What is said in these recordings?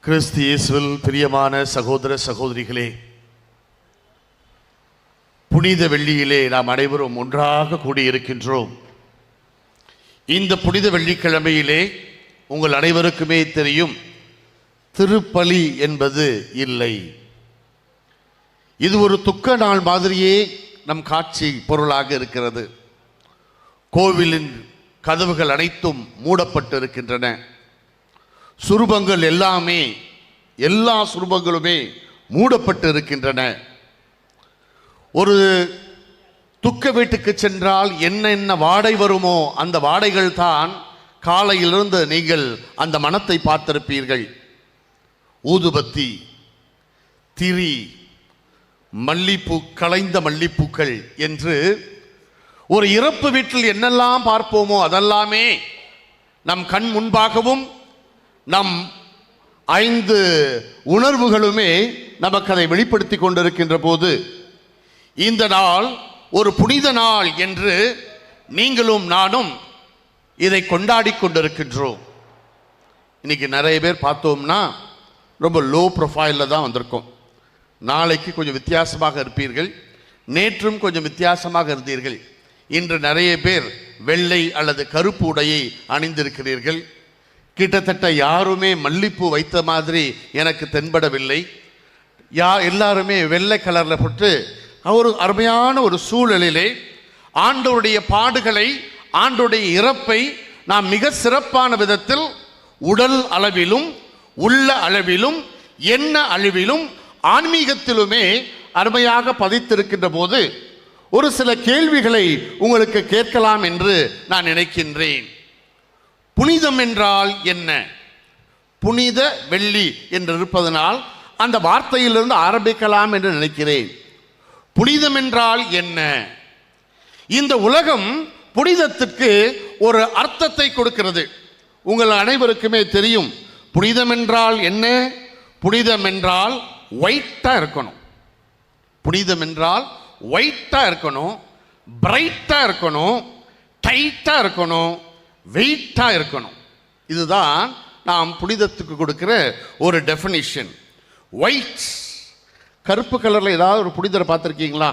கிறிஸ்து இயேசுவில் பிரியமான சகோதர சகோதரிகளே, புனித வெள்ளியிலே நாம் அனைவரும் ஒன்றாக கூடியிருக்கின்றோம். இந்த புனித வெள்ளிக்கிழமையிலே உங்கள் அனைவருக்குமே தெரியும், திருப்பலி என்பது இல்லை. இது ஒரு துக்க நாள் மாதிரியே நம் காட்சி பொருளாக இருக்கிறது. கோவிலின் கதவுகள் அனைத்தும் மூடப்பட்டு இருக்கின்றன. சுரூபங்கள் எல்லா சுரூபங்களுமே மூடப்பட்டு இருக்கின்றன. ஒரு துக்க வீட்டுக்கு சென்றால் என்ன வாடை வருமோ அந்த வாடைகள் தான் காலையிலிருந்து நீங்கள் அந்த மனத்தை பார்த்திருப்பீர்கள். ஊதுபத்தி, திரி, மல்லிப்பூ, களைந்த மல்லிப்பூக்கள் என்று ஒரு இறப்பு வீட்டில் என்னெல்லாம் பார்ப்போமோ அதெல்லாமே நம் கண் முன்பாகவும் நம் 5 உணர்வுகளுமே நமக்கு அதை வெளிப்படுத்தி கொண்டிருக்கின்ற போது இந்த நாள் ஒரு புனித நாள் என்று நீங்களும் நானும் இதை கொண்டாடி கொண்டிருக்கின்றோம். இன்னைக்கு நிறைய பேர் பார்த்தோம்னா ரொம்ப லோ ப்ரொஃபைலில் தான் வந்திருக்கோம். நாளைக்கு கொஞ்சம் வித்தியாசமாக இருப்பீர்கள், நேற்றும் கொஞ்சம் வித்தியாசமாக இருந்தீர்கள். இன்று நிறைய பேர் வெள்ளை அல்லது கருப்பு உடையை அணிந்திருக்கிறீர்கள். கிட்டத்தட்ட யாருமே மல்லிப்பூ வைத்த மாதிரி எனக்கு தென்படவில்லை. எல்லாருமே வெள்ளை கலரில் போட்டு ஒரு அருமையான ஒரு சூழலிலே ஆண்டவருடைய பாடுகளை, ஆண்டவருடைய இறப்பை நாம் மிக சிறப்பான விதத்தில் உடல் அளவிலும் உள்ள அளவிலும் எண்ண அளவிலும் ஆன்மீகத்திலுமே அருமையாக பதித்திருக்கின்ற போது ஒரு சில கேள்விகளை உங்களுக்கு கேட்கலாம் என்று நான் நினைக்கின்றேன். புனிதம் என்றால் என்ன? புனித வெள்ளி என்று இருப்பதனால் அந்த வார்த்தையிலிருந்து ஆரம்பிக்கலாம் என்று நினைக்கிறேன். புனிதம் என்றால் என்ன? இந்த உலகம் புனிதத்திற்கு ஒரு அர்த்தத்தை கொடுக்கிறது. உங்கள் அனைவருக்குமே தெரியும் புனிதம் என்றால் என்ன. புனிதம் என்றால் ஒயிட்டா இருக்கணும். புனிதம் என்றால் ஒயிட்டா இருக்கணும், பிரைட்டா இருக்கணும், டைட்டா இருக்கணும், வெயிட்டா இருக்கணும். இதுதான் நாம் புனிதத்துக்கு கொடுக்கிற ஒரு டெஃபினிஷன். ஒயிட், கருப்பு கலரில் ஏதாவது ஒரு புனிதரை பார்த்துருக்கீங்களா?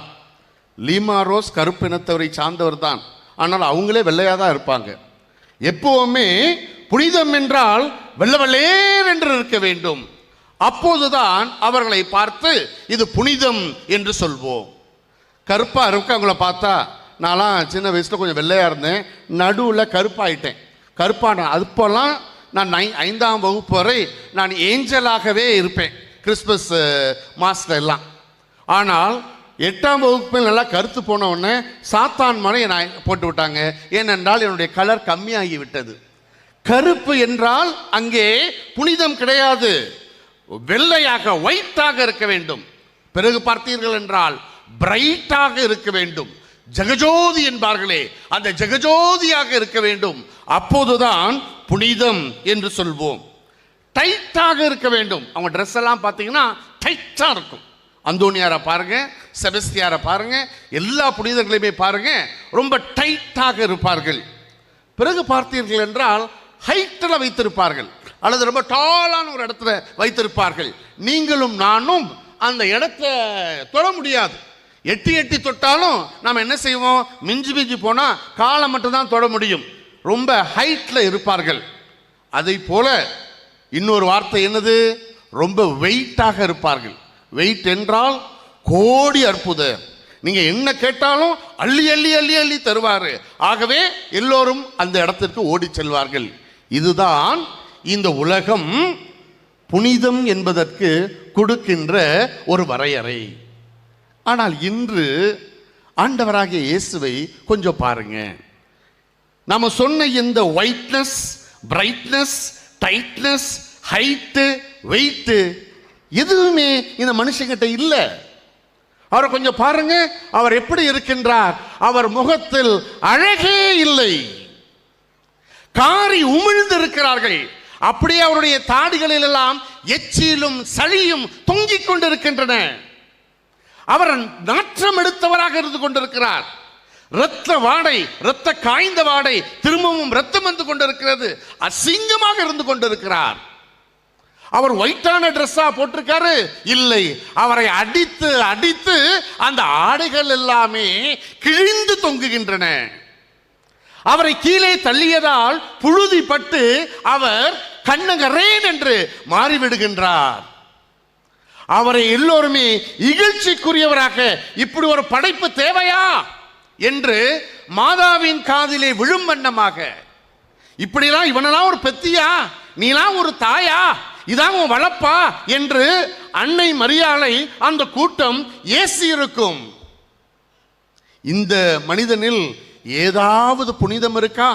லீமா ரோஸ் கருப்பு இனத்தவரை சார்ந்தவர் தான், ஆனால் அவங்களே வெள்ளையாக தான் இருப்பாங்க. எப்பவுமே புனிதம் என்றால் வெள்ளை வெள்ளேர் என்று இருக்க வேண்டும். அப்போதுதான் அவர்களை பார்த்து இது புனிதம் என்று சொல்வோம். கருப்பாக இருக்கவங்கள பார்த்தா, நான்லாம் சின்ன வயசில் கொஞ்சம் வெள்ளையாக இருந்தேன், நடுவில் கருப்பாயிட்டேன். கருப்பான அப்போல்லாம் நான் 5ஆம் வகுப்பு வரை நான் ஏஞ்சலாகவே இருப்பேன், கிறிஸ்மஸ் மாதத்துல எல்லாம். ஆனால் 8ஆம் வகுப்பில் நல்லா கருத்து போன உடனே சாத்தான் மலையை நான் போட்டு விட்டாங்க. ஏனென்றால் என்னுடைய கலர் கம்மியாகி விட்டது. கருப்பு என்றால் அங்கே புனிதம் கிடையாது, வெள்ளையாக ஒயிட்டாக இருக்க வேண்டும். பிறகு பார்த்தீர்கள் என்றால் பிரைட்டாக இருக்க வேண்டும். ஜெகஜோதி என்பார்களே, அந்த ஜெகஜோதியாக இருக்க வேண்டும். அப்போதுதான் புனிதம் என்று சொல்வோம். டைட்டாக இருக்க வேண்டும். அவங்க ட்ரெஸ் எல்லாம் பார்த்தீங்கன்னா டைட்டா இருக்கும். அந்தோனியாரை பாருங்க, செபஸ்தியாரை பாருங்க, எல்லா புனிதர்களையுமே பாருங்க, ரொம்ப டைட்டாக இருப்பார்கள். பிறகு பார்த்தீர்கள் என்றால் ஹைட்டில் வைத்திருப்பார்கள் அல்லது ரொம்ப டாலான ஒரு இடத்துல வைத்திருப்பார்கள். நீங்களும் நானும் அந்த இடத்தை தொட முடியாது. எட்டி தொட்டாலும் நாம் என்ன செய்வோம்? மிஞ்சி போனால் காலை மட்டும்தான் தொட முடியும். ரொம்ப ஹைட்டில் இருப்பார்கள். அதை போல இன்னொரு வார்த்தை என்னது? ரொம்ப வெயிட்டாக இருப்பார்கள். வெயிட் என்றால் கோடி அற்புதம். நீங்க என்ன கேட்டாலும் அள்ளி அள்ளி அள்ளி அள்ளி தருவாரு. ஆகவே எல்லோரும் அந்த இடத்திற்கு ஓடி செல்வார்கள். இதுதான் இந்த உலகம் புனிதம் என்பதற்கு கொடுக்கின்ற ஒரு வரையறை. ஆனால் இன்று ஆண்டவராகிய இயேசுவை கொஞ்சம் பாருங்க. நாம சொன்ன இந்த whiteness, brightness, tightness, height, weight எதுவுமே இந்த மனுஷங்கிட்ட இல்லை. அவரை கொஞ்சம் பாருங்க, அவர் எப்படி இருக்கின்றார்? அவர் முகத்தில் அழகே இல்லை, காரி உமிழ்ந்து இருக்கிறார்கள். அப்படியே அவருடைய தாடிகளில் எல்லாம் எச்சிலும் சளியும் தொங்கிக் கொண்டிருக்கின்றன. அவர் நாற்றம் எடுத்தவராக இருந்து கொண்டிருக்கிறார். இரத்த வாடை, இரத்த காய்ந்த வாடை, திரும்பவும் இரத்தம் வந்து கொண்டிருக்கிறது. அசிங்கமாக இருந்து கொண்டிருக்கிறார். அவர் ஒயிட்டான ட்ரெஸ்ஸா போட்டிருக்காரு? இல்லை, அவரை அடித்து அடித்து அந்த ஆடைகள் எல்லாமே கிழிந்து தொங்குகின்றன. அவரை கீழே தள்ளியதால் புழுதி பட்டு அவர் கண்ணகரேன் என்று மாறிவிடுகின்றார். அவரை எல்லோருமே இகழ்ச்சிக்குரியவராக, இப்படி ஒரு படைப்பு தேவையா என்று மாதாவின் காதிலே விழும் வண்ணமாக, இப்படிலாம் இவனெல்லாம் ஒரு பெத்தியா, நீலாம் ஒரு தாயா, இதான் உன் வளப்பா என்று அன்னை மரியாளை அந்த கூட்டம் ஏசி இருக்கும். இந்த மனிதனில் ஏதாவது புனிதம் இருக்கா?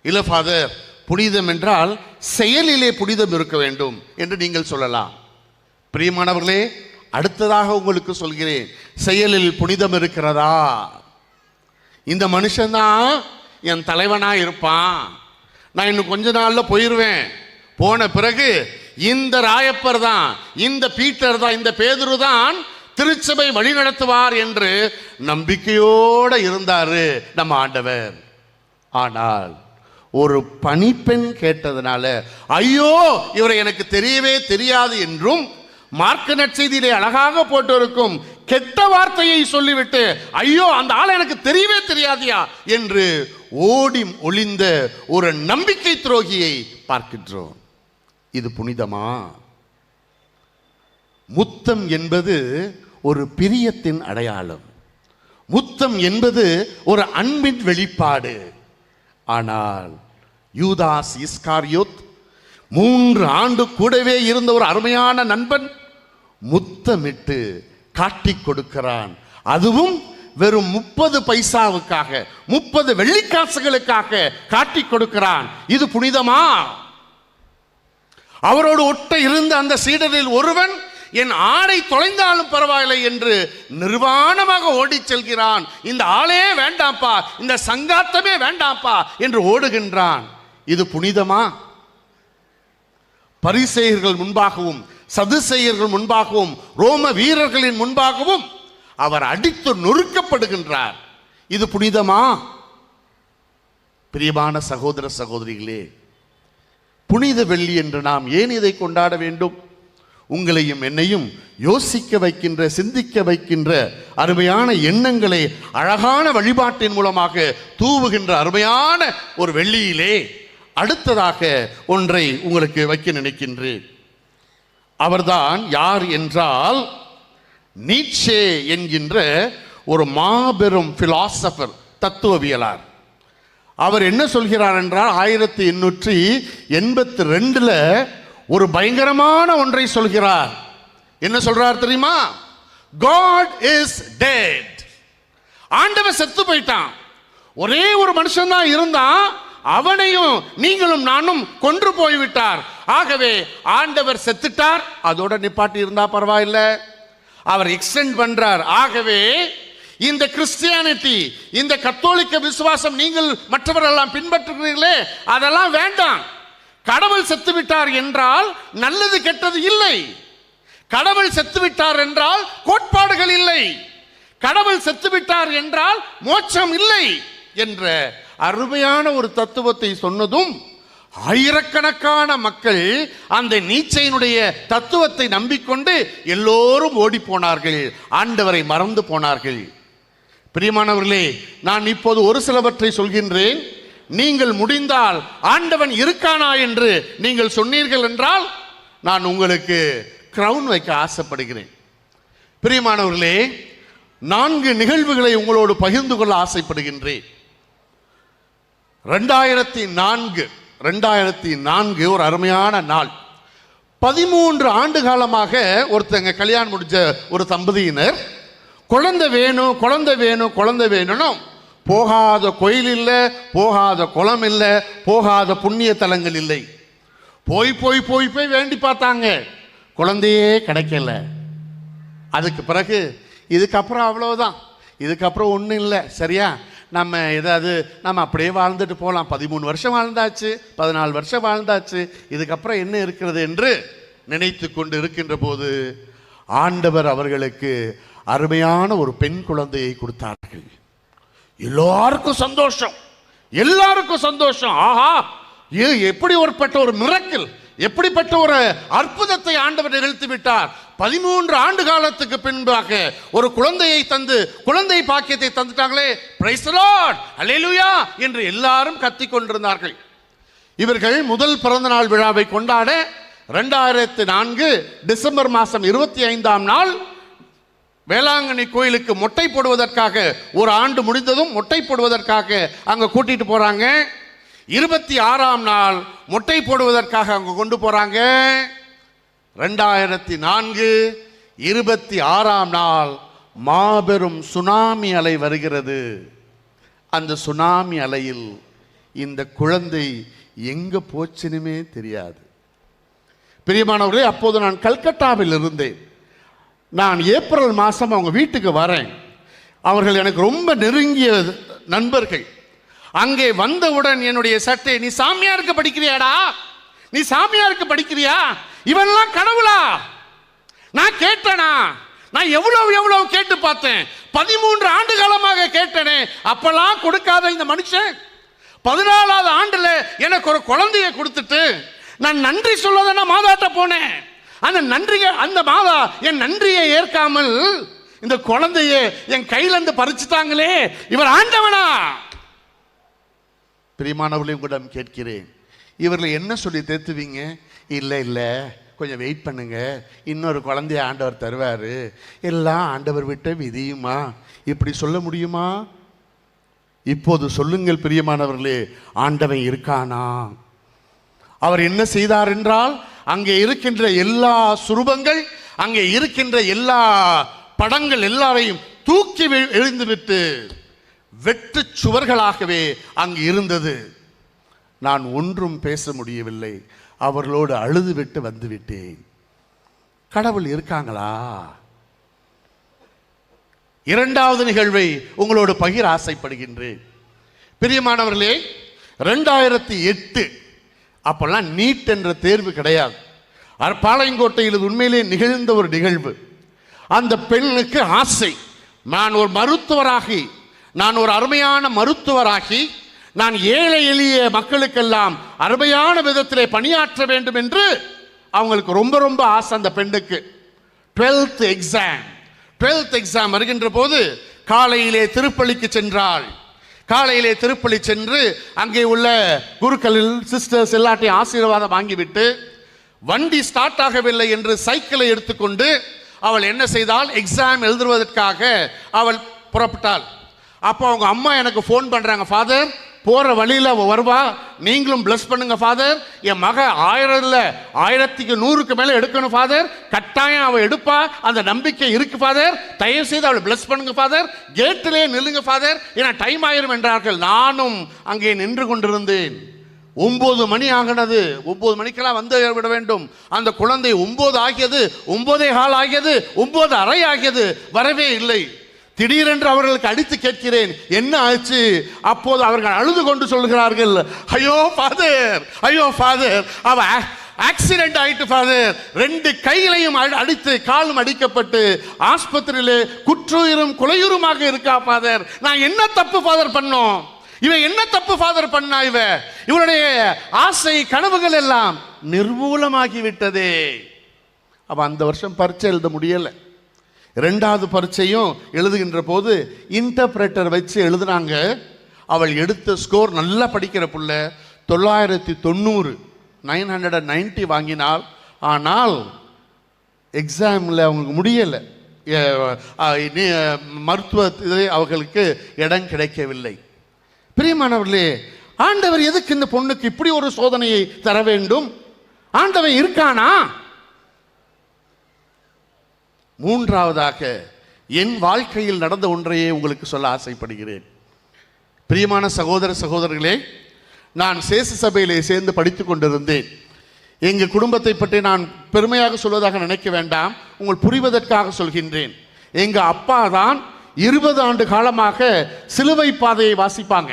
இல்ல ஃபாதர், புனிதம் என்றால் செயலிலே புனிதம் இருக்க வேண்டும் என்று நீங்கள் சொல்லலாம். பிரியமானவர்களே, அடுத்ததாக உங்களுக்கு சொல்கிறேன், செயலில் புனிதம் இருக்கிறதா? இந்த மனுஷன்தான் என் தலைவனா இருப்பான், நான் இன்னும் கொஞ்ச நாள்ல போயிருவேன், போன பிறகு இந்த ராயப்பர் தான், இந்த பீட்டர் தான், இந்த பேதுரு தான் திருச்சபை வழி நடத்துவார் என்று நம்பிக்கையோடு இருந்தாரு நம்ம ஆண்டவர். ஆனால் ஒரு பணிப்பெண் கேட்டதனால, ஐயோ இவரை எனக்கு தெரியவே தெரியாது என்றும், மார்க்க நற்செய்தியிலே அழகாக போட்டிருக்கும் கெட்ட வார்த்தையை சொல்லிவிட்டு, ஐயோ அந்த ஆளை எனக்கு தெரியவே தெரியாதியா என்று ஓடி ஒளிந்த ஒரு நம்பிக்கை துரோகியை பார்க்கின்றோம். இது புனிதமா? முத்தம் என்பது ஒரு பிரியத்தின் அடையாளம், முத்தம் என்பது ஒரு அன்பின் வெளிப்பாடு. ஆனால் யூதாஸ் இஸ்காரியோத் 3 ஆண்டு கூடவே இருந்த ஒரு அருமையான நண்பன் முத்தமிட்டு காட்டிக் கொடுக்கிறான். அதுவும் வெறும் 30 பைசாவுக்காக, 30 வெள்ளிக்காசுகளுக்காக காட்டிக் கொடுக்கிறான். இது புனிதமா? அவரோடு ஒட்ட இருந்த அந்த சீடரில் ஒருவன், என் ஆடை தொலைந்தாலும் பரவாயில்லை என்று நிர்வாணமாக ஓடி செல்கிறான். இந்த ஆளே வேண்டாம்ப்பா, இந்த சங்காத்தமே வேண்டாம்ப்பா என்று ஓடுகின்றான். இது புனிதமா? பரிசேயர்கள் முன்பாகவும், சதுசேயர்கள் முன்பாகவும், ரோம வீரர்களின் முன்பாகவும் அவர் அடித்து நொறுக்கப்படுகின்றார். இது புனிதமா? பிரியமான சகோதர சகோதரிகளே, புனித வெள்ளி என்று நாம் ஏன் இதை கொண்டாட வேண்டும்? உங்களையும் என்னையும் யோசிக்க வைக்கின்ற, சிந்திக்க வைக்கின்ற அருமையான எண்ணங்களை அழகான வழிபாட்டின் மூலமாக தூவுகின்ற அருமையான ஒரு வெள்ளியிலே அடுத்ததாக ஒன்றை உங்களுக்கு வைக்க நினைக்கின்றேன். அவர்தான் யார் என்றால், நீட்சே என்கின்ற ஒரு மாபெரும் பிலாசபர், தத்துவவியலார். அவர் என்ன சொல்கிறார் என்றால், 1882 ஒரு பயங்கரமான ஒன்றை சொல்கிறார். என்ன சொல்றார் தெரியுமா? God is dead. ஆண்டவர் செத்து போயிட்டான். ஒரே ஒரு மனுஷன் தான் இருந்தான், அவனையும் நீங்களும் நானும் கொன்று போய்விட்டார். ஆகவே ஆண்டவர் செத்துட்டார், அதோட நிப்பாட்டி இருந்தா பரவாயில்லை. அவர் எக்ஸ்டெண்ட் பண்றார். ஆகவே இந்த கிறிஸ்டியானிட்டி, இந்த கத்தோலிக்க விசுவாசம் நீங்கள் மற்றவரெல்லாம் பின்பற்றுகிறீர்களே, அதெல்லாம் வேண்டாம். கடவுள் செத்துவிட்டார் என்றால் நல்லது கெட்டது இல்லை. கடவுள் செத்துவிட்டார் என்றால் கோட்பாடுகள் இல்லை. கடவுள் செத்துவிட்டார் என்றால் மோட்சம் இல்லை என்ற அருமையான ஒரு தத்துவத்தை சொன்னதும் ஆயிரக்கணக்கான மக்கள் அந்த நீச்சையினுடைய தத்துவத்தை நம்பிக்கொண்டு எல்லோரும் ஓடி போனார்கள், ஆண்டவரை மறந்து போனார்கள். பிரியமானவர்களே, நான் இப்போது ஒரு சிலவற்றை சொல்கின்றேன். நீங்கள் முடிந்தால் ஆண்டவன் இருக்கானா என்று நீங்கள் சொன்னீர்கள் என்றால் நான் உங்களுக்கு கிரவுன் வைக்க ஆசைப்படுகிறேன். பிரியமானவர்களே, 4 நிகழ்வுகளை உங்களோடு பகிர்ந்து கொள்ள ஆசைப்படுகின்றேன். 2004 ஒரு அருமையான நாள். 13 ஆண்டு காலமாக ஒருத்தங்க கல்யாணம் முடிஞ்ச ஒரு தம்பதியினர் குழந்தை வேணும், குழந்தை வேணும், குழந்தை வேணும். போகாத கோயில் இல்லை, போகாத குளம் இல்லை, போகாத புண்ணிய தலங்கள் இல்லை. போய் போய் போய் போய் வேண்டி பார்த்தாங்க, குழந்தையே கிடைக்கல. அதுக்கு பிறகு இதுக்கப்புறம் அவ்வளோதான், இதுக்கப்புறம் ஒன்றும் இல்லை, சரியா, நம்ம ஏதாவது நம்ம அப்படியே வாழ்ந்துட்டு போகலாம். 13 வருஷம் வாழ்ந்தாச்சு, 14 வருஷம் வாழ்ந்தாச்சு, இதுக்கப்புறம் என்ன இருக்கிறது என்று நினைத்து கொண்டு இருக்கின்ற போது ஆண்டவர் அவர்களுக்கு அருமையான ஒரு பெண் குழந்தையை கொடுத்தார்கள். எல்லாருக்கும் சந்தோஷம், எல்லாருக்கும் சந்தோஷம். ஆஹா, எப்படி ஒருப்பட்ட ஒரு மிரக்கிள், எப்படிப்பட்ட ஒரு அற்புதத்தை ஆண்டவர் நிகழ்த்தி விட்டார். 13 ஆண்டு காலத்துக்கு பின்பாக ஒரு குழந்தையை தந்து குழந்தை பாக்கியத்தை தந்துட்டாங்களே, பிரைஸ் தி லார்ட், அல்லேலூயா என்று எல்லாரும் கத்திக் கொண்டிருந்தார்கள். இவர்கள் முதல் பிறந்த நாள் விழாவை கொண்டாட 2004 டிசம்பர் மாதம் 25ஆம் நாள் வேளாங்கண்ணி கோயிலுக்கு மொட்டை போடுவதற்காக, ஒரு ஆண்டு முடிந்ததும் மொட்டை போடுவதற்காக அங்க கூட்டிட்டு போறாங்க. 26ஆம் நாள் மொட்டை போடுவதற்காக அங்க கொண்டு போறாங்க. 2004 26ஆம் நாள் மாபெரும் சுனாமி அலை வருகிறது. அந்த சுனாமி அலையில் இந்த குழந்தை எங்க போச்சுனுமே தெரியாது. பிரியமானவர்களே, அப்போது நான் கல்கட்டாவில் இருந்தேன். நான் ஏப்ரல் மாதம் அவங்க வீட்டுக்கு வரேன். அவர்கள் எனக்கு ரொம்ப நெருங்கிய நண்பர்கள். அங்கே வந்தவுடன் என்னுடைய சட்டை, நீ சாமியாருக்கு படிக்கிறியாடா, நீ சாமியாருக்கு படிக்கிறியா, இவெல்லாம் கடவுளா? நான் கேட்டனா? நான் எவ்வளவு கேட்டு பார்த்தேன். 13 ஆண்டு காலமாக கேட்டனே, அப்பெல்லாம் கொடுக்காத இந்த மனுஷன் 14வது ஆண்டுல எனக்கு ஒரு குழந்தையை கொடுத்துட்டு நான் நன்றி சொல்லதான மாதாட்ட போனேன். அந்த மாதா என் நன்றியை ஏற்காமல் இந்த குழந்தையை என் கையில இருந்து பறிச்சுட்டாங்களே, இவர் ஆண்டவனா? பிரியமானவர்களே, உங்களிடம் கேட்கிறேன், இவர்களை என்ன சொல்லி தேத்துவீங்க? இல்லை கொஞ்சம் வெயிட் பண்ணுங்க, இன்னொரு குழந்தைய ஆண்டவர் தருவாரு, எல்லாம் ஆண்டவர் விட்ட விதியுமா? இப்படி சொல்ல முடியுமா? இப்போது சொல்லுங்கள் பிரியமானவர்களே, ஆண்டவன் இருக்கானா? அவர் என்ன செய்தார் என்றால், அங்கே இருக்கின்ற எல்லா சுரூபங்கள், அங்கே இருக்கின்ற எல்லா படங்கள் எல்லாரையும் தூக்கி எழுந்துவிட்டு வெட்டு சுவர்களாகவே அங்கு இருந்தது. நான் ஒன்றும் பேச முடியவில்லை. அவர்களோடு அழுது விட்டு வந்துவிட்டேன். கடவுள் இருக்காங்களா? இரண்டாவது நிகழ்வை உங்களோடு பகிர ஆசைப்படுகின்றேன். பிரியமானவர்களே, 2008 அப்பெல்லாம் நீட் என்ற தேர்வு கிடையாது. பாளையங்கோட்டையில் உண்மையிலே நிகழ்ந்த ஒரு நிகழ்வு. அந்த பெண்ணுக்கு ஆசை, நான் ஒரு மருத்துவராகி, நான் ஒரு அருமையான மருத்துவராகி, நான் ஏழை எளிய மக்களுக்கெல்லாம் அருமையான விதத்திலே பணியாற்ற வேண்டும் என்று அவங்களுக்கு ரொம்ப ஆசை. அந்த பெண்ணுக்கு 12th எக்ஸாம் வருகின்ற போது காலையிலே திருப்பலிக்கு சென்றாள். காலையிலே திருப்பலி சென்று அங்கே உள்ள குருக்களில் சிஸ்டர்ஸ் எல்லாத்தையும் ஆசீர்வாதம் வாங்கிவிட்டு வண்டி ஸ்டார்ட் ஆகவில்லை என்று சைக்கிளை எடுத்துக்கொண்டு அவள் என்ன செய்தால், எக்ஸாம் எழுதுவதற்காக அவள் புறப்பட்டாள். அப்போ அவங்க அம்மா எனக்கு ஃபோன் பண்றாங்க, ஃபாதர் போற வழியில் அவள் வருவா, நீங்களும் பிளஸ் பண்ணுங்க ஃபாதர், என் மக 1000க்கு 100க்கு மேலே எடுக்கணும் ஃபாதர், கட்டாயம் அவள் எடுப்பா, அந்த நம்பிக்கை இருக்கு ஃபாதர், தயவு செய்து அவளை பிளஸ் பண்ணுங்க ஃபாதர், கேட்டிலே நில்லுங்க ஃபாதர், ஏன்னா டைம் ஆயிரும் என்றார்கள். நானும் அங்கே நின்று கொண்டிருந்தேன். 9 மணி ஆகினது. 9 மணிக்கெல்லாம் வந்து விட வேண்டும். அந்த குழந்தை 9 ஆகியது, 9:15 ஆகியது, 9:30 ஆகியது, வரவே இல்லை. திடீரென்று அவர்களுக்கு அடித்து கேட்கிறேன், என்ன ஆச்சு? அப்போது அவர்கள் அழுது கொண்டு சொல்கிறார்கள், ஐயோ ஃபாதர், அவ ஆக்சிடென்ட் ஆயிட்டு ஃபாதர், 2 கைகளையும் அடித்து காலும் அடிக்கப்பட்டு ஆஸ்பத்திரியிலே குற்றுயிரும் குலையுருமாக இருக்கா ஃபாதர். நான் என்ன தப்பு ஃபாதர் பண்ணோம்? இவன் என்ன தப்பு ஃபாதர் பண்ணா? இவனுடைய ஆசை கனவுகள் எல்லாம் நிர்மூலமாகி விட்டதே. அப்ப அந்த வருஷம் பரீட்சை எழுத முடியல. 2வது பரீட்சையும் எழுதுகின்ற போது இன்டர்பிரேட்டர் வச்சு எழுதுனாங்க. அவள் எடுத்த ஸ்கோர், நல்லா படிக்கிற புள்ள, 990 வாங்கினாள். ஆனால் எக்ஸாமில் அவங்களுக்கு முடியலை, மருத்துவ அவர்களுக்கு இடம் கிடைக்கவில்லை. பிரியமானவர்களே, ஆண்டவர் எதுக்கு இந்த பொண்ணுக்கு இப்படி ஒரு சோதனையை தர வேண்டும்? ஆண்டவன் இருக்கானா? 3வதாக என் வாழ்க்கையில் நடந்த ஒன்றையே உங்களுக்கு சொல்ல ஆசைப்படுகிறேன். பிரியமான சகோதர சகோதரர்களே, நான் சேசு சபையிலே சேர்ந்து படித்துக் கொண்டிருந்தேன். எங்கள் குடும்பத்தை பற்றி நான் பெருமையாக சொல்வதாக நினைக்க வேண்டாம், உங்கள் புரிவதற்காக சொல்கின்றேன். எங்கள் அப்பா தான் 20 ஆண்டு காலமாக சிலுவை பாதையை வாசிப்பாங்க.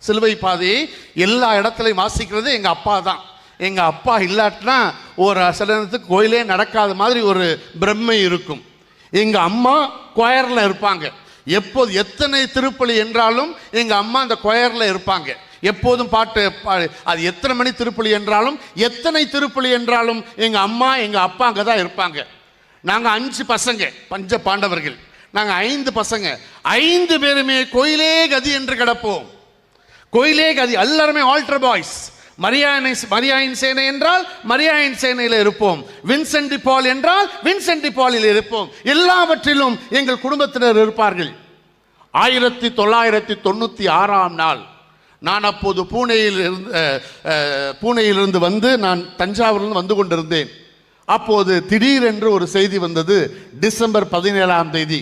சிலுவை பாதையை எல்லா இடத்துலையும் வாசிக்கிறது எங்கள் அப்பா தான். எங்கள் அப்பா இல்லாட்டினா ஒரு சில நேரத்துக்கு கோயிலே நடக்காத மாதிரி ஒரு பிரம்மை இருக்கும். எங்கள் அம்மா கொயரில் இருப்பாங்க. எப்போது எத்தனை திருப்பலி என்றாலும் எங்கள் அம்மா அந்த கொயரில் இருப்பாங்க. எப்போதும் பாட்டு அது எத்தனை மணி திருப்பலி என்றாலும் எத்தனை திருப்பலி என்றாலும் எங்கள் அம்மா எங்கள் அப்பா அங்கே தான் இருப்பாங்க. நாங்கள் 5 பசங்க, பஞ்ச பாண்டவர்கள். நாங்கள் 5 பசங்க, 5 பேருமே கோயிலே கதி என்று கிடப்போம். கோயிலே கதி, எல்லாருமே ஆல்டர் பாய்ஸ். மரியாயின் சேனை என்றால் மரியாயின் சேனையில் இருப்போம். வின்சென்ட் டி பால் என்றால் வின்சென்ட் டி பாலில் இருப்போம். எல்லாவற்றிலும் எங்கள் குடும்பத்தினர் இருப்பார்கள். 1996ஆம் நாள் நான் அப்போது பூனேயிலிருந்து வந்து நான் தஞ்சாவூரிலிருந்து வந்து கொண்டிருந்தேன். அப்போது திடீரென்று ஒரு செய்தி வந்தது. டிசம்பர் 17ஆம் தேதி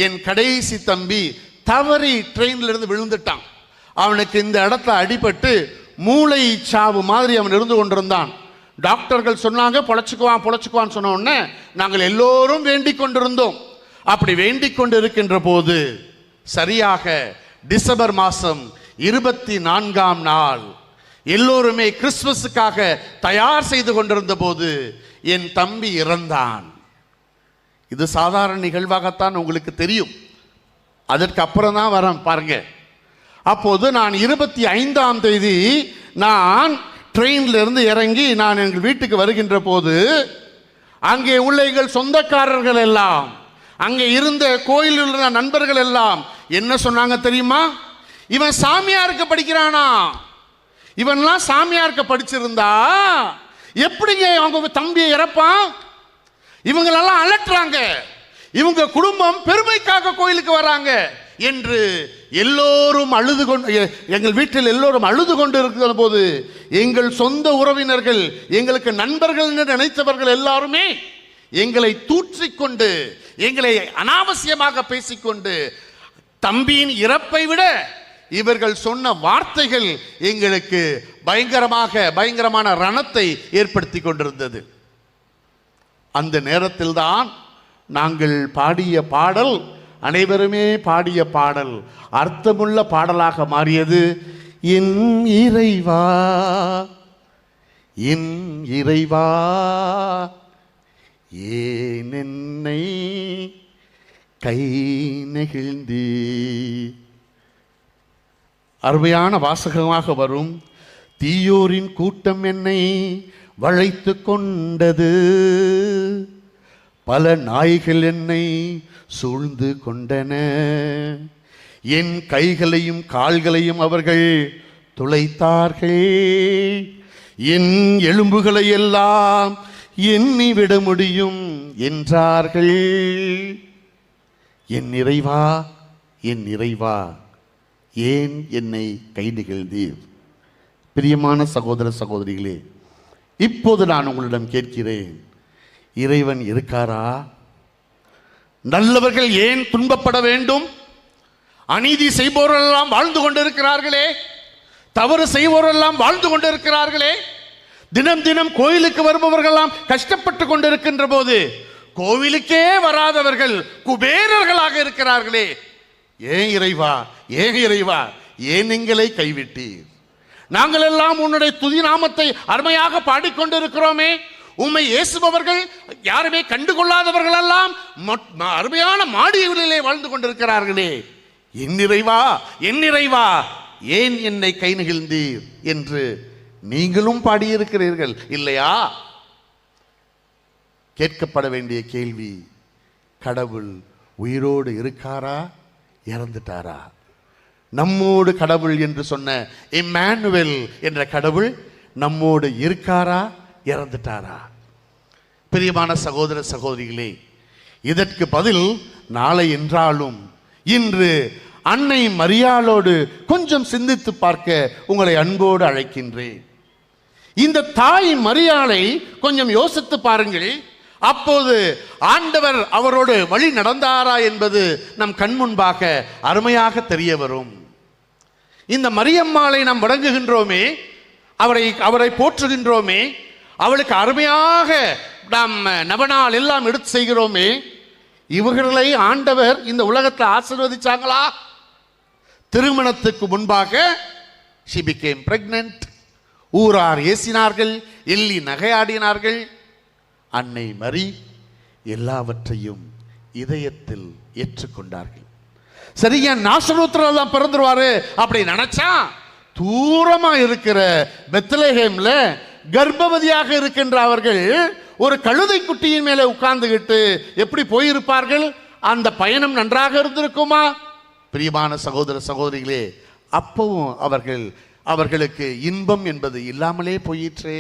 என் கடைசி தம்பி தவறி ட்ரெயினிலிருந்து விழுந்துட்டான். அவனுக்கு இந்த இடத்துல அடிபட்டு மூளை சாவு மாதிரி அவன் இருந்து கொண்டிருந்தான். டாக்டர்கள் சொன்னாங்க பொழைச்சுக்குவான்னு சொன்ன உடனே நாங்கள் எல்லோரும் வேண்டிக் கொண்டிருந்தோம். அப்படி வேண்டிக் கொண்டு இருக்கின்ற போது சரியாக டிசம்பர் மாதம் 24ஆம் நாள் எல்லோருமே கிறிஸ்துமஸுக்காக தயார் செய்து கொண்டிருந்த போது என் தம்பி இறந்தான். இது சாதாரண நிகழ்வாகத்தான் உங்களுக்கு தெரியும். அதற்கு அப்புறம் தான் வரேன் பாருங்க. அப்போது நான் 25ஆம் தேதி நான் ட்ரெயின்ல இருந்து இறங்கி நான் எங்கள் வீட்டுக்கு வருகின்ற போது அங்கே உள்ள எங்கள் சொந்தக்காரர்கள் எல்லாம், அங்கே இருந்த கோயிலில் இருந்த நண்பர்கள் எல்லாம் என்ன சொன்னாங்க தெரியுமா? இவன் சாமியாருக்கு படிக்கிறானா, இவன்லாம் சாமியாருக்கு படிச்சிருந்தா எப்படிங்க அவங்க தம்பியை இறப்பான்? இவங்களெல்லாம் அலட்டுறாங்க, இவங்க குடும்பம் பெருமைக்காக கோயிலுக்கு வராங்க என்று எல்லோரும் அழுது கொண்டு, எங்கள் வீட்டில் எல்லோரும் அழுது கொண்டு இருக்கிற போது எங்கள் சொந்த உறவினர்கள், எங்களுக்கு நண்பர்கள் என்று நினைத்தவர்கள் எல்லாருமே எங்களை தூற்றிக்கொண்டு, எங்களை அனாவசியமாக பேசிக்கொண்டு, தம்பியின் இறப்பை விட இவர்கள் சொன்ன வார்த்தைகள் எங்களுக்கு பயங்கரமான ரணத்தை ஏற்படுத்தி கொண்டிருந்தது. அந்த நேரத்தில் தான் நாங்கள் பாடிய பாடல், அனைவருமே பாடிய பாடல் அர்த்தமுள்ள பாடலாக மாறியது. என் இறைவா என் இறைவா ஏன் என்னை கை நெகிழ்ந்தீ. அருமையான வாசகமாக வரும். தீயோரின் கூட்டம் என்னை வளைத்து கொண்டது, பல நாய்கள் என்னை சூழ்ந்து கொண்டன, என் கைகளையும் கால்களையும் அவர்கள் துளைத்தார்கள், என் எலும்புகளை எல்லாம் எண்ணி விட முடியும் என்றார்கள். என் இறைவா என் இறைவா ஏன் என்னை கை நிகழ்ந்தீர். பிரியமான சகோதர சகோதரிகளே, இப்போது நான் உங்களிடம் கேட்கிறேன், இறைவன் இருக்காரா? நல்லவர்கள் ஏன் துன்பப்பட வேண்டும்? அநீதி செய்பவர்களெல்லாம் வாழ்ந்து கொண்டிருக்கிறார்களே, தவறு செய்பவரெல்லாம் வாழ்ந்து கொண்டிருக்கிறார்களே, தினம் தினம் கோயிலுக்கு வருபவர்களெல்லாம் கஷ்டப்பட்டு கொண்டிருக்கின்ற போது கோவிலுக்கே வராதவர்கள் குபேரர்களாக இருக்கிறார்களே. ஏன் இறைவா ஏன் இறைவா ஏன் எங்களை கைவிட்டீர்? நாங்கள் எல்லாம் உன்னுடைய துதி நாமத்தை அருமையாக பாடிக்கொண்டிருக்கிறோமே, உம்மை இயேசுபவர்கள் யாருமே கண்டுகொள்ளாதவர்கள் எல்லாம் அருமையான மாடிகளிலே வாழ்ந்து கொண்டிருக்கிறார்களே. என் இறைவா என் இறைவா ஏன் என்னை கை நெகிழ்ந்தீர் என்று நீங்களும் பாடியிருக்கிறீர்கள் இல்லையா? கேட்கப்பட வேண்டிய கேள்வி, கடவுள் உயிரோடு இருக்காரா, இறந்துட்டாரா? நம்மோடு கடவுள் என்று சொன்ன இம்மானுவேல் என்ற கடவுள் நம்மோடு இருக்காரா, இறந்துட்டாரா? பிரியமான சகோதர சகோதரிகளே, இதற்கு பதில் நாளை என்றாலும் இன்று அன்னை மரியாளோடு கொஞ்சம் சிந்தித்து பார்க்க உங்களை அன்போடு அழைக்கின்றேன். இந்த தாய் மரியாளை கொஞ்சம் யோசித்து பாருங்கள். அப்போது ஆண்டவர் அவரோடு வழி நடந்தாரா என்பது நம் கண்முன்பாக அருமையாக தெரிய வரும். இந்த மரியம்மாளை நாம் வணங்குகின்றோமே, அவரை போற்றுகின்றோமே, அவளுக்கு அருமையாக நாம் நவநாள் எல்லாம் எடுத்து செய்கிறோமே, இவர்களை ஆண்டவர் இந்த உலகத்தில் ஆசீர்வதிச்சாங்களா? திருமணத்துக்கு முன்பாக she became pregnant, ஊரார் ஏசினார்கள், எள்ளி நகையாடினார்கள். அன்னை மரி எல்லாவற்றையும் இதயத்தில் ஏற்றுக்கொண்டார்கள். சரியா நாசரூத்தில தான் பிறந்துருவாரு அப்படி நினைச்சா தூரமா இருக்கிற பெத்லஹேம்ல கர்ப்பவதியாக இருக்கின்ற அவர்கள் ஒரு கழுதை குட்டியின் மேலே உட்கார்ந்துகிட்டு எப்படி போயிருப்பார்கள்? அந்த பயணம் நன்றாக இருந்திருக்குமா? பிரியமான சகோதர சகோதரிகளே, அப்பவும் அவர்களுக்கு இன்பம் என்பது இல்லாமலே போயிற்றே.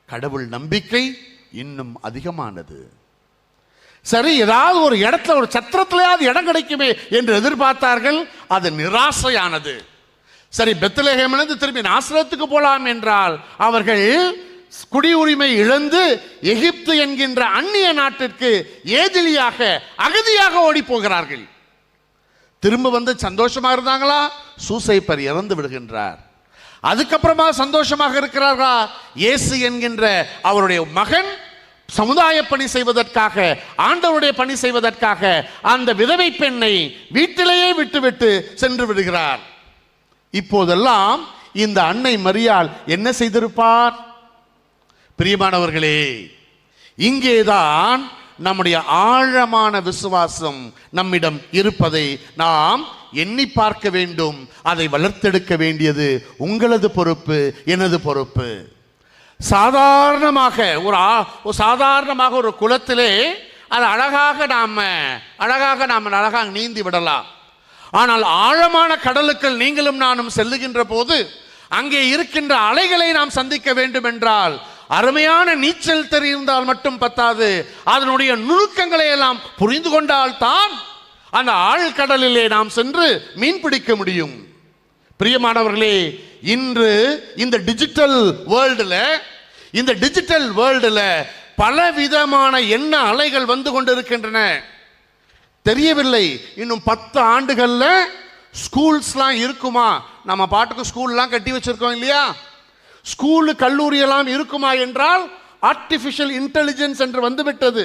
கடவுள் நம்பிக்கை இன்னும் அதிகமானது. சரி, ஏதாவது ஒரு இடத்துல, ஒரு சத்திரத்திலேயாவது இடம் கிடைக்குமே என்று எதிர்பார்த்தார்கள். அது நிராசையானது. சரி, பெத்லஹேமிலிருந்து திரும்பி நாசரேத்துக்கு போலாம் என்றால் அவர்கள் குடியுரிமை இழந்து எகிப்து என்கின்ற அந்நிய நாட்டிற்கு ஏதிலியாக, அகதியாக ஓடி போகிறார்கள். திரும்ப வந்து சந்தோஷமா இருந்தாங்களா? சூசைப்பர் இறந்து விடுகின்றார். அதுக்கப்புறமா சந்தோஷமாக இருக்கிறார்களா? இயேசு என்கின்ற அவருடைய மகன் சமுதாய பணி செய்வதற்காக, ஆண்டவருடைய பணி செய்வதற்காக அந்த விதவை பெண்ணை வீட்டிலேயே விட்டுவிட்டு சென்று விடுகிறார். இப்போதெல்லாம் இந்த அன்னை மரியாள் என்ன செய்திருப்பார்? பிரியமானவர்களே, இங்கேதான் நம்முடைய ஆழமான விசுவாசம் நம்மிடம் இருப்பதை நாம் எண்ணி பார்க்க வேண்டும். அதை வளர்த்தெடுக்க வேண்டியது உங்களது பொறுப்பு, எனது பொறுப்பு. சாதாரணமாக ஒரு குளத்திலே அது அழகாக நீந்தி விடலாம். ஆனால் ஆழமான கடலுக்குள் நீங்களும் நானும் செல்லுகின்ற போது அங்கே இருக்கின்ற அலைகளை நாம் சந்திக்க வேண்டும் என்றால் அருமையான நீச்சல் தெரிந்தால் மட்டும் பத்தாது, அதனுடைய நுணுக்கங்களை எல்லாம் புரிந்து கொண்டால் தான் அந்த ஆழ்கடலிலே நாம் சென்று மீன் பிடிக்க முடியும். பிரியமானவர்களே, இன்று இந்த டிஜிட்டல் வேர்ல்டுல பலவிதமான எண்ண அலைகள் வந்து கொண்டிருக்கின்றன. தெரியவில்லை, இன்னும் 10 ஆண்டுகள்ல ஸ்கூல்ஸ்லாம் இருக்குமா? நம்ம பாட்டுக்கு ஸ்கூல்லாம் கட்டி வச்சிருக்கோம் இல்லையா? ஸ்கூலு கல்லூரி எல்லாம் இருக்குமா என்றால் ஆர்டிபிஷியல் இன்டெலிஜென்ஸ் என்று வந்துவிட்டது.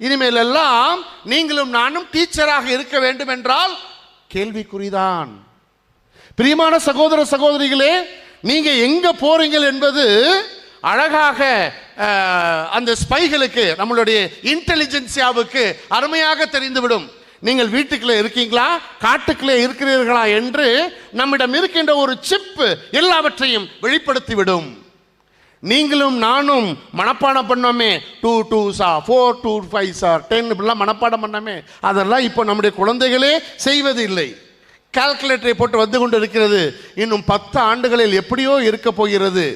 இனிமேல் எல்லாம் நீங்களும் நானும் டீச்சராக இருக்க வேண்டும் என்றால் கேள்விக்குறிதான். பிரியமான சகோதர சகோதரிகளே, நீங்க எங்க போறீங்க என்பது அழகாக அந்த ஸ்பைகளுக்கு, நம்மளுடைய இன்டெலிஜென்சியாவுக்கு அருமையாக தெரிந்துவிடும். நீங்கள் வீட்டுக்குள்ளே இருக்கீங்களா, காட்டுக்குள்ளே இருக்கிறீர்களா என்று நம்மிடம் இருக்கின்ற ஒரு சிப் எல்லாவற்றையும் வெளிப்படுத்திவிடும். நீங்களும் நானும் மனப்பாடம் பண்ணோமே, 2 2s 4 2 5s 10 இப்படிலாம் மனப்பாடம் பண்ணோமே, அதெல்லாம் இப்போ நம்முடைய குழந்தைகளே செய்வது இல்லை. கால்குலேட்டரை போட்டு வந்து கொண்டு இருக்கிறது. இன்னும் 10 ஆண்டுகளில் எப்படியோ இருக்க போகிறது.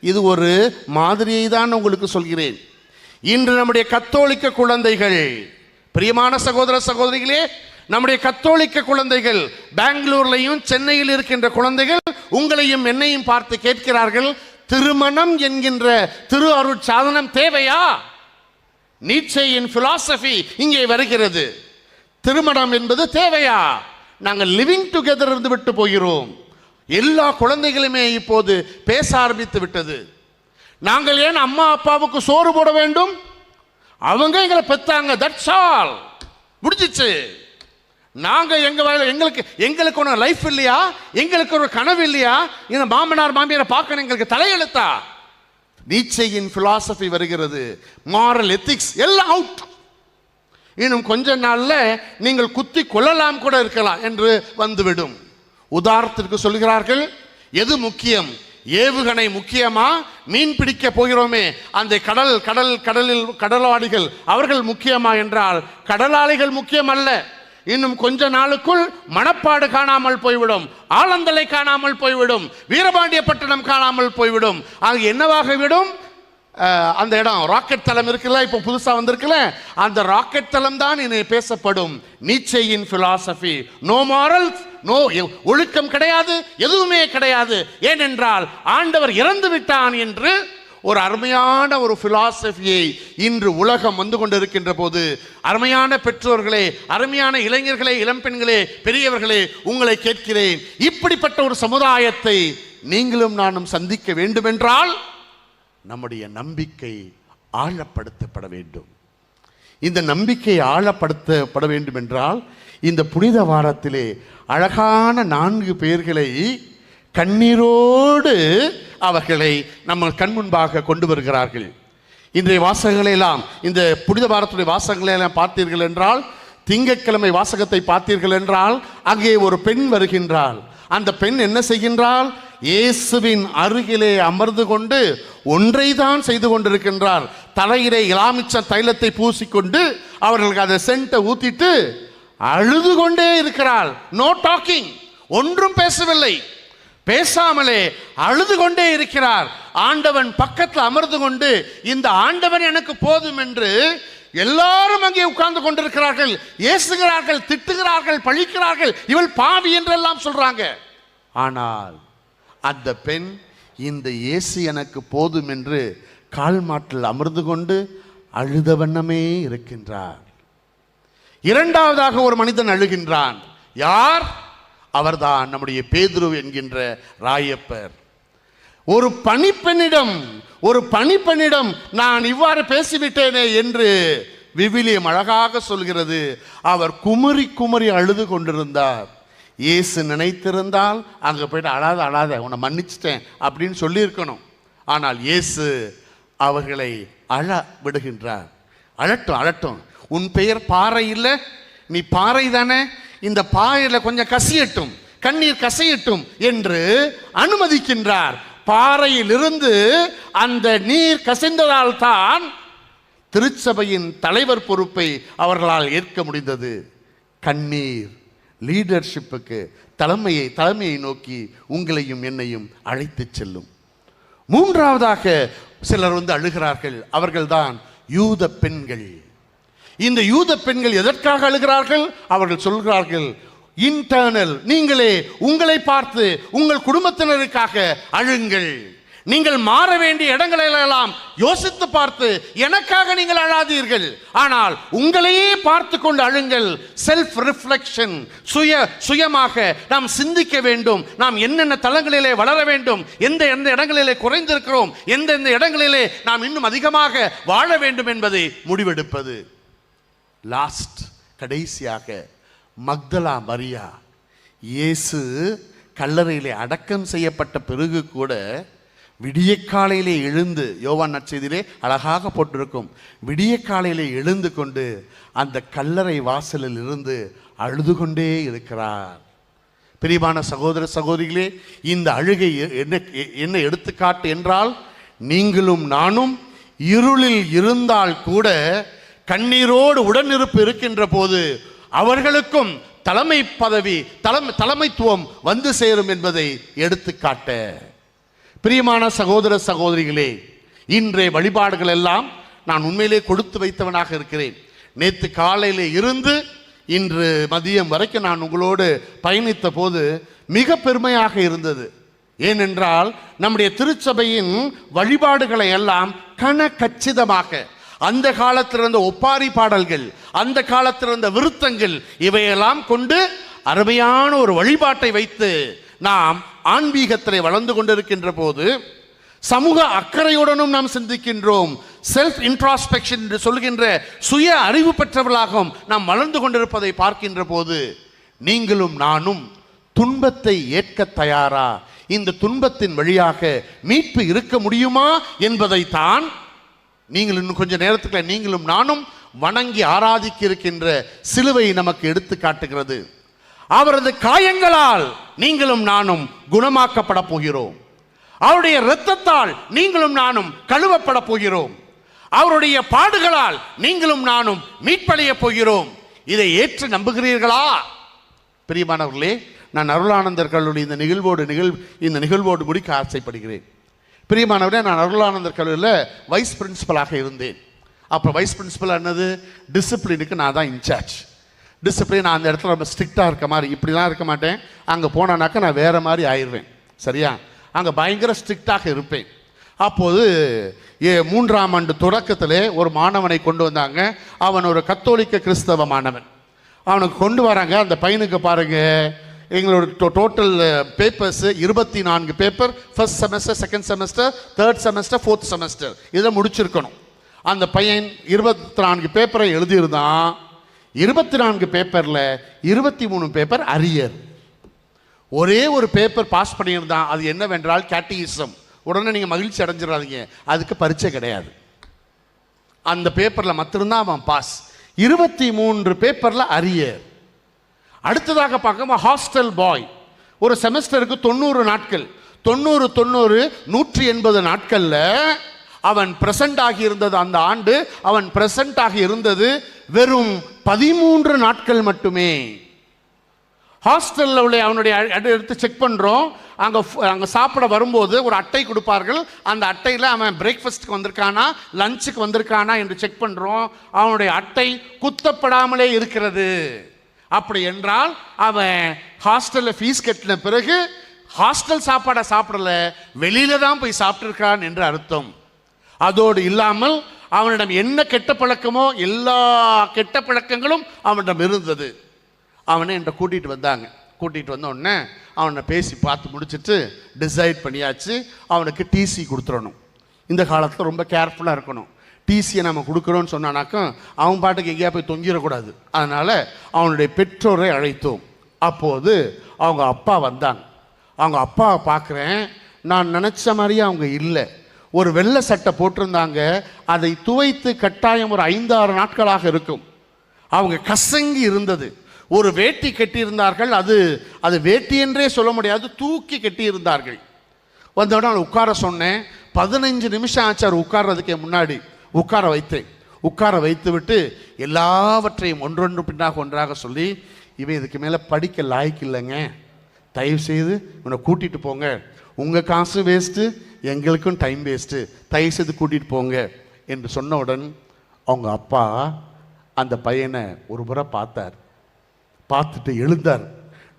இது ஒரு மாதிரியை தான் உங்களுக்கு சொல்கிறேன். இன்று நம்முடைய கத்தோலிக்க குழந்தைகள், பிரியமான சகோதர சகோதரிகளே, நம்முடைய கத்தோலிக்க குழந்தைகள், பெங்களூர்லையும் சென்னையில் இருக்கின்ற குழந்தைகள் உங்களையும் என்னையும் பார்த்து கேட்கிறார்கள், திருமணம் என்கின்ற திரு அருட் சாதனம் தேவையா? நீட்சேயின் பிலாசபி இங்கே வருகிறது. திருமணம் என்பது தேவையா? நாங்கள் லிவிங் டுகெதர் இருந்து விட்டு போகிறோம். எல்லா குழந்தைகளுமே இப்போது பேச ஆரம்பித்து விட்டது. நாங்கள் ஏன் அம்மா அப்பாவுக்கு சோறு போட வேண்டும்? அவங்க எங்களை பெத்தாங்க, தட்ஸ் ஆல், முடிஞ்சிச்சு. நாங்க எங்களுக்கு ஒன்று லைஃப் இல்லையா? எங்களுக்கு ஒரு கனவு இல்லையா? இந்த மாமனார் மாமியாரை பார்க்கணும், எங்களுக்கு தலையெழுத்தா? நீட்சேயின் பிலாசபி வருகிறது. மாரல் எத்திக்ஸ் எல்லாம் அவுட். இன்னும் கொஞ்ச நாள்ல நீங்கள் குத்தி கொள்ளலாம் கூட இருக்கலாம் என்று வந்துவிடும். உதாரணத்திற்கு சொல்கிறார்கள், எது முக்கியம்? ஏவுகணை முக்கியமா? மீன் பிடிக்க போகிறோமே அந்த கடலாளிகள் அவர்கள் முக்கியமா என்றால் கடலாளிகள் முக்கியம் அல்ல. இன்னும் கொஞ்ச நாளுக்குள் மணப்பாடு காணாமல் போய்விடும், ஆலந்தலை காணாமல் போய்விடும், வீரபாண்டியப்பட்டினம் காணாமல் போய்விடும். ஆக என்னவாகிவிடும்? அந்த இடம் ராக்கெட் தளம் இருக்குல்ல, இப்போ புதுசா வந்திருக்குல்ல, அந்த ராக்கெட் தளம் தான் இனி பேசப்படும். நீட்சேயின் பிலாசபி, நோ மாரல்ஸ், நோ, ஒழுக்கம் கிடையாது, எதுவுமே கிடையாது. ஏனென்றால் ஆண்டவர் இறந்து விட்டான் என்று ஒரு அருமையான ஒரு பிலாசபியை இன்று உலகம் வந்து கொண்டிருக்கின்ற போது, அருமையான பெற்றோர்களே, அருமையான இளைஞர்களே, இளம்பெண்களே, பெரியவர்களே, உங்களை கேட்கிறேன், இப்படிப்பட்ட ஒரு சமுதாயத்தை நீங்களும் நானும் சந்திக்க வேண்டுமென்றால் நம்முடைய நம்பிக்கை ஆழப்படுத்தப்பட வேண்டும். இந்த நம்பிக்கை ஆழப்படுத்தப்பட வேண்டும் என்றால் இந்த புனித வாரத்திலே அழகான 4 பேர்களை கண்ணீரோடு அவர்களை நம்ம கண் முன்பாக கொண்டு வருகிறார்கள். இன்றைய வாசகங்களை எல்லாம், இந்த புனித வாரத்துடைய வாசகங்களை எல்லாம் பார்த்தீர்கள் என்றால், திங்கட்கிழமை வாசகத்தை பார்த்தீர்கள் என்றால், அங்கே ஒரு பெண் வருகின்றாள். அந்த பெண் என்ன செய்கின்றாள்? இயேசுவின் அருகிலே அமர்ந்து கொண்டு ஒன்றைதான் செய்து கொண்டிருக்கின்றார். தலையிலே இலாமிச்ச தைலத்தை பூசிக்கொண்டு அவர்களுக்கு அதை சென்ட்டை ஊத்திட்டு அழுது கொண்டே இருக்கிறார். நோ டாக்கிங், ஒன்றும் பேசவில்லை, பேசாமலே அழுது கொண்டே இருக்கிறார். ஆண்டவன் பக்கத்தில் அமர்ந்து கொண்டு இந்த ஆண்டவன் எனக்கு போதும் என்று எல்லாரும் அங்கே உட்கார்ந்து கொண்டிருக்கிறார்கள், ஏசுகிறார்கள், திட்டுகிறார்கள், பழிக்கிறார்கள், இவள் பாவி என்றெல்லாம் சொல்றாங்க. ஆனால் அந்த பெண் இந்த இயேசு எனக்கு போதும் என்று கால் மாட்டில் அமர்ந்து கொண்டு அழுத வண்ணமே இருக்கின்றார். இரண்டாவதாக ஒரு மனிதன் அழுகின்றான். யார்? அவர்தான் நம்முடைய பேதுரு என்கின்ற ராயப்பர். ஒரு பணிப்பெண்ணிடம் நான் இவ்வாறு பேசிவிட்டேனே என்று விவிலியம் அழகாக சொல்கிறது. அவர் குமரி குமரி அழுது கொண்டிருந்தார். இயேசு நினைத்திருந்தால் அங்கே போயிட்டு அழாத உன்னை மன்னிச்சிட்டேன் அப்படின்னு சொல்லியிருக்கணும். ஆனால் இயேசு அவர்களை அழ விடுகின்றார். அழட்டும், உன் பெயர் பாறை இல்லை, நீ பாறை தானே, இந்த பாறையில் கொஞ்சம் கசியட்டும், கண்ணீர் கசையட்டும் என்று அனுமதிக்கின்றார். பாறையில் இருந்து அந்த நீர் கசிந்ததால் தான் திருச்சபையின் தலைவர் பொறுப்பை அவர்களால் ஏற்க முடிந்தது. கண்ணீர் லீடர்ஷிப்புக்கு, தலைமையை நோக்கி உங்களையும் என்னையும் அழைத்து செல்லும். மூன்றாவதாக சிலர் அழுகிறார்கள். அவர்கள்தான் யூத பெண்கள். இந்த யூத பெண்கள் எதற்காக அழுகிறார்கள்? அவர்கள் சொல்கிறார்கள், இன்டர்னல், நீங்களே உங்களை பார்த்து உங்கள் குடும்பத்தினருக்காக அழுங்கள். நீங்கள் மாற வேண்டிய இடங்களெல்லாம் யோசித்து பார்த்து எனக்காக நீங்கள் அழாதீர்கள், ஆனால் உங்களையே பார்த்து கொண்டு அழுங்கள். செல்ஃப் ரிஃப்ளெக்ஷன், சுயமாக நாம் சிந்திக்க வேண்டும். நாம் என்னென்ன தளங்களிலே வளர வேண்டும், எந்த இடங்களிலே குறைந்திருக்கிறோம், எந்த இடங்களிலே நாம் இன்னும் அதிகமாக வாழ வேண்டும் என்பதை முடிவெடுப்பது. கடைசியாக மக்தலா மரியா, இயேசு கல்லறையிலே அடக்கம் செய்யப்பட்ட பிறகு கூட விடிய காலையிலே எழுந்து, யோவான் நற்செய்தியிலே அழகாக போட்டிருக்கும், விடிய காலையிலே எழுந்து கொண்டு அந்த கல்லறை வாசலில் இருந்து அழுது கொண்டே இருக்கிறார். பிரியமான சகோதர சகோதரிகளே, இந்த அழுகை என்ன எடுத்துக்காட்டு என்றால், நீங்களும் நானும் இருளில் இருந்தால் கூட கண்ணீரோடு உடனிருப்பு இருக்கின்ற போது அவர்களுக்கும் தலைமை பதவி, தலைமைத்துவம் வந்து சேரும் என்பதை எடுத்துக்காட்ட. பிரியமான சகோதர சகோதரிகளே, இன்றைய வழிபாடுகள் எல்லாம் நான் உண்மையிலே கொடுத்து வைத்தவனாக இருக்கிறேன். நேற்று காலையிலே இருந்து இன்று மதியம் வரைக்கும் நான் உங்களோடு பயணித்த போது மிக பெருமையாக இருந்தது. ஏனென்றால் நம்முடைய திருச்சபையின் வழிபாடுகளை எல்லாம் கச்சிதமாக, அந்த காலத்தில் இருந்த ஒப்பாரி பாடல்கள், அந்த காலத்தில் இருந்த விருத்தங்கள், இவையெல்லாம் கொண்டு அருமையான ஒரு வழிபாட்டை வைத்து நாம் ஆன்மீகத்திலே வளர்ந்து கொண்டிருக்கின்ற போது சமூக அக்கறையுடனும் நாம் சிந்திக்கின்றோம். செல்ஃப் இன்ட்ராஸ்பெக்ஷன் என்று சொல்கின்ற சுய அறிவு பெற்றவர்களாகவும் நாம் வளர்ந்து கொண்டிருப்பதை பார்க்கின்ற போது, நீங்களும் நானும் துன்பத்தை ஏற்க தயாரா, இந்த துன்பத்தின் வழியாக மீட்பு இருக்க முடியுமா என்பதைத்தான் நீங்கள் இன்னும் கொஞ்ச நேரத்துக்கு நீங்களும் நானும் வணங்கி ஆராதிக்க இருக்கின்ற சிலுவை நமக்கு எடுத்து காட்டுகிறது. அவரது காயங்களால் நீங்களும் நானும் குணமாக்கப்பட போகிறோம். அவருடைய இரத்தத்தால் நீங்களும் நானும் கழுவப்பட போகிறோம். அவருடைய பாடுகளால் நீங்களும் நானும் மீட்படைய போகிறோம். இதை ஏற்று நம்புகிறீர்களா? பிரியமானவர்களே, நான் அருளானந்தர் கல்லூரி இந்த நிகழ்வோடு முடிக்க ஆசைப்படுகிறேன். பிரியமானவரே, நான் அருளானந்தர் கல்லூரியில் வைஸ் பிரின்சிபலாக இருந்தேன். அப்போ வைஸ் பிரின்சிபல் என்னது, டிசிப்ளினுக்கு நான் தான் இன்சார்ஜ். டிசிப்ளின், நான் அந்த இடத்துல ரொம்ப ஸ்ட்ரிக்டாக இருக்க மாதிரி இப்படிலாம் இருக்க மாட்டேன். அங்கே போனானாக்கா நான் வேறு மாதிரி ஆயிடுவேன். சரியா? அங்கே பயங்கர ஸ்ட்ரிக்டாக இருப்பேன். அப்போது 3ஆம் ஆண்டு தொடக்கத்திலே ஒரு மாணவனை கொண்டு வந்தாங்க. அவன் ஒரு கத்தோலிக்க கிறிஸ்தவ மாணவன். அவனுக்கு கொண்டு வராங்க. அந்த பையனுக்கு பாருங்கள், எங்களோட total papers 24 paper, first semester, second semester, third semester, fourth semester, இதை முடிச்சிருக்கணும். அந்த பையன் 24 பேப்பரை எழுதியிருந்தான். 24 பேப்பரில் 23 பேப்பர் அரியர். ஒரே ஒரு பேப்பர் பாஸ் பண்ணியிருந்தான். அது என்னவென்றால் கேட்டிகிசம். உடனே நீங்கள் மகிழ்ச்சி அடைஞ்சிடாதீங்க, அதுக்கு பரீட்சை கிடையாது. அந்த பேப்பரில் மட்டும்தான் அவன் பாஸ். 23 பேப்பரில் அரியர். அடுத்ததாக பார்க்க ஹாஸ்டல் பாய். ஒரு செமஸ்டருக்கு 90 நாட்கள். 90 180 நாட்கள்ல அவன் பிரசன்ட் ஆகி இருந்தது. அந்த ஆண்டு அவன் பிரசன்ட் ஆகி இருந்தது வெறும் 13 நாட்கள் மட்டுமே. ஹாஸ்டல்ல உள்ள அவனுடைய எடுத்து செக் பண்றோம். அங்க சாப்பிட வரும்போது ஒரு அட்டை கொடுப்பார்கள். அந்த அட்டையில் அவன் பிரேக்ஃபாஸ்ட்டுக்கு வந்திருக்கானா லஞ்சுக்கு வந்திருக்கானா என்று செக் பண்றோம். அவனுடைய அட்டை குத்தப்படாமலே இருக்கிறது. அப்படி என்றால் அவன் ஹாஸ்டல்ல ஃபீஸ் கட்டின பிறகு ஹாஸ்டல் சாப்பாடை சாப்பிடல, வெளியில தான் போய் சாப்பிட்டிருக்கான் என்று அர்த்தம். அதோடு இல்லாமல் அவனிடம் என்ன கெட்ட பழக்கமோ எல்லா கெட்ட பழக்கங்களும் அவனிடம் இருந்தது. அவனை என்கிட்ட கூட்டிகிட்டு வந்தாங்க. கூட்டிகிட்டு வந்த உடனே அவனை பேசி பார்த்து முடிச்சுட்டு டிசைட் பண்ணியாச்சு, அவனுக்கு டிசி கொடுத்துடணும். இந்த காலத்தில் ரொம்ப கேர்ஃபுல்லாக இருக்கணும். டிசியை நம்ம கொடுக்குறோன்னு சொன்னானாக்கா அவன் பாட்டுக்கு எங்கேயா போய் தொங்கிடக்கூடாது. அதனால் அவனுடைய பெற்றோரை அழைத்தோம். அப்போது அவங்க அப்பா வந்தாங்க. அவங்க அப்பாவை பார்க்குறேன், நான் நினச்ச மாதிரியே அவங்க இல்லை. ஒரு வெள்ளை சட்டை போட்டிருந்தாங்க, அதை துவைத்து கட்டாயம் ஒரு 5-6 நாட்களாக இருக்கும். அவங்க கசங்கி இருந்தது. ஒரு வேட்டி கட்டியிருந்தார்கள், அது வேட்டி என்றே சொல்ல முடியாது, தூக்கி கட்டியிருந்தார்கள். வந்தோட உட்கார சொன்னேன். 15 நிமிஷம் ஆச்சார் உட்கார்றதுக்கே முன்னாடி உட்கார வைத்தேன். உட்கார வைத்து விட்டு எல்லாவற்றையும் ஒன்றொன்று பின்னாக ஒன்றாக சொல்லி, இவன் இதுக்கு மேலே படிக்க லாய்க்கு இல்லைங்க, தயவு செய்து இவனை கூட்டிகிட்டு போங்க, உங்கள் காசு வேஸ்ட்டு, எங்களுக்கும் டைம் வேஸ்ட்டு, தயவு செய்து கூட்டிகிட்டு போங்க என்று சொன்னவுடன் அவங்க அப்பா அந்த பையனை ஒரு முறை பார்த்தார். பார்த்துட்டு எழுந்தார்.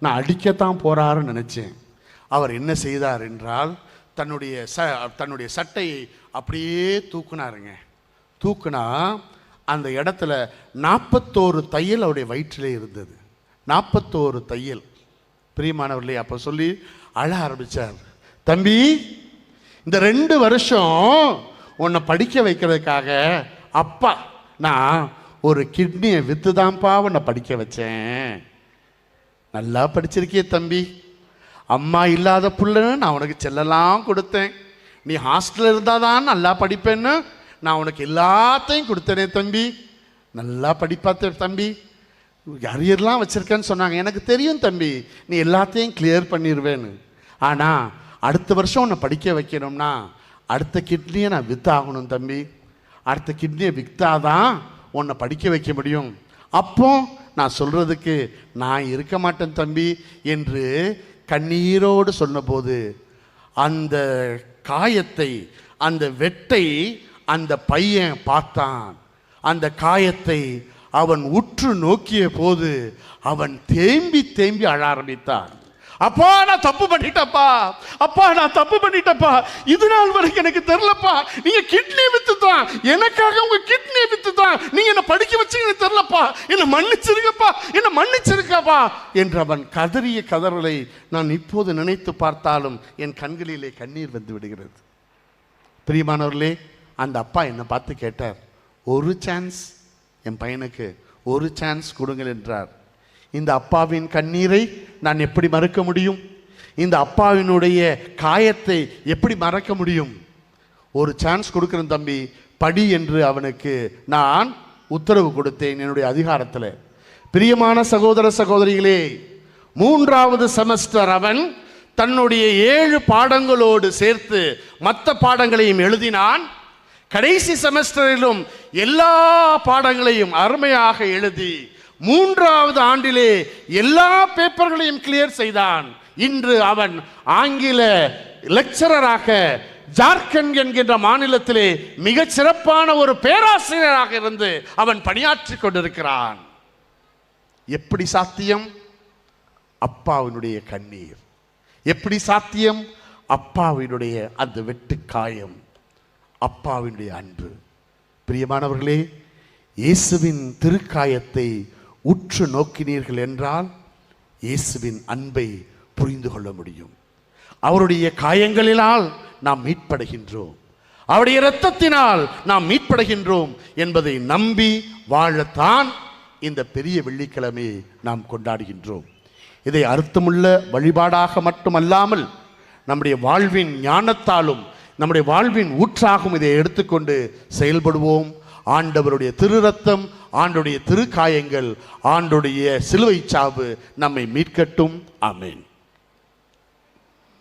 நான் அடிக்கத்தான் போகிறாருன்னு நினச்சேன். அவர் என்ன செய்தார் என்றால் தன்னுடைய சட்டையை அப்படியே தூக்குனாருங்க. தூக்குனா அந்த இடத்துல 41 தையல் அவருடைய வயிற்றிலே இருந்தது. 41 தையல். பிரியமானவர்களே, அப்போ சொல்லி அழ ஆரம்பித்தார். தம்பி, இந்த 2 வருஷம் உன்னை படிக்க வைக்கிறதுக்காக அப்பா நான் ஒரு கிட்னியை விற்று தான்ப்பா உன்னை படிக்க வச்சேன். நல்லா படிச்சிருக்கிய தம்பி, அம்மா இல்லாத புள்ளன்னு நான் உனக்கு செல்லலாம் கொடுத்தேன். நீ ஹாஸ்டலில் இருந்தால் தான் நல்லா படிப்பேன்னு நான் உனக்கு எல்லாத்தையும் கொடுத்தேனே தம்பி, நல்லா படிப்பாத்த தம்பி, அரியர்லாம் வச்சுருக்கேன்னு சொன்னாங்க. எனக்கு தெரியும் தம்பி, நீ எல்லாத்தையும் கிளியர் பண்ணிடுவேன்னு. ஆனால் அடுத்த வருஷம் உன்னை படிக்க வைக்கணும்னா அடுத்த கிட்னியை நான் விற்றாகணும் தம்பி. அடுத்த கிட்னியை விற்றாதான் உன்னை படிக்க வைக்க முடியும். அப்போ நான் சொல்கிறதுக்கு நான் இருக்க மாட்டேன் தம்பி என்று கண்ணீரோடு சொன்னபோது அந்த காயத்தை, அந்த வெட்டை அந்த பையன் பார்த்தான். அந்த காயத்தை அவன் உற்று நோக்கிய போது அவன் தேம்பி தேம்பி அழ ஆரம்பித்தான். அப்பா நான் தப்பு பண்ணிட்டப்பா, அப்பா நான் தப்பு பண்ணிட்டப்பா, இது நாள் வரைக்கும் எனக்கு தெரியலப்பா, நீங்க கிட்னி வித்துதான், எனக்காக உங்க கிட்னி வித்துதான் நீங்க என்ன படிக்க வச்சீங்க தெரியலப்பா, என்ன மன்னிச்சிருக்கப்பா, என்ன மன்னிச்சிருக்கப்பா என்று அவன் கதறிய கதறலை நான் இப்போது நினைத்து பார்த்தாலும் என் கண்களிலே கண்ணீர் வந்து விடுகிறது. பிரியமானவர்களே, அந்த அப்பா என்னை பார்த்து கேட்டார், ஒரு சான்ஸ் என் பையனுக்கு ஒரு சான்ஸ் கொடுங்கள் என்றார். இந்த அப்பாவின் கண்ணீரை நான் எப்படி மறக்க முடியும்? இந்த அப்பாவினுடைய காயத்தை எப்படி மறக்க முடியும்? ஒரு சான்ஸ் கொடுக்குறேன் தம்பி, படி என்று அவனுக்கு நான் உத்தரவு கொடுத்தேன் என்னுடைய அதிகாரத்தில். பிரியமான சகோதர சகோதரிகளே, 3வது செமஸ்டர் அவன் தன்னுடைய 7 பாடங்களோடு சேர்த்து மற்ற பாடங்களையும் எழுதினான். கடைசி செமஸ்டரிலும் எல்லா பாடங்களையும் அருமையாக எழுதி 3வது ஆண்டிலே எல்லா பேப்பர்களையும் கிளியர் செய்தான். இன்று அவன் ஆங்கில லெக்சரராக ஜார்க்கண்ட் என்கின்ற மாநிலத்திலே மிக சிறப்பான ஒரு பேராசிரியராக இருந்து அவன் பணியாற்றி கொண்டிருக்கிறான். எப்படி சாத்தியம்? அப்பாவினுடைய கண்ணீர். எப்படி சாத்தியம்? அப்பாவினுடைய அந்த வெட்டு காயம், அப்பாவினுடைய அன்பு. பிரியமானவர்களே, இயேசுவின் திருக்காயத்தை உற்று நோக்கினீர்கள் என்றால் இயேசுவின் அன்பை புரிந்து கொள்ள முடியும். அவருடைய காயங்களினால் நாம் மீட்படுகின்றோம், அவருடைய இரத்தத்தினால் நாம் மீட்படுகின்றோம் என்பதை நம்பி வாழத்தான் இந்த பெரிய வெள்ளிக்கிழமையை நாம் கொண்டாடுகின்றோம். இதை அர்த்தமுள்ள வழிபாடாக மட்டுமல்லாமல் நம்முடைய வாழ்வின் ஞானத்தாலும் நம்முடைய வாழ்வின் ஊற்றாகும் இதை எடுத்துக்கொண்டு செயல்படுவோம். ஆண்டவருடைய திரு ரத்தம், ஆண்டுடைய திருக்காயங்கள், ஆண்டுடைய சிலுவை சாவு நம்மை மீட்கட்டும். ஆமென்.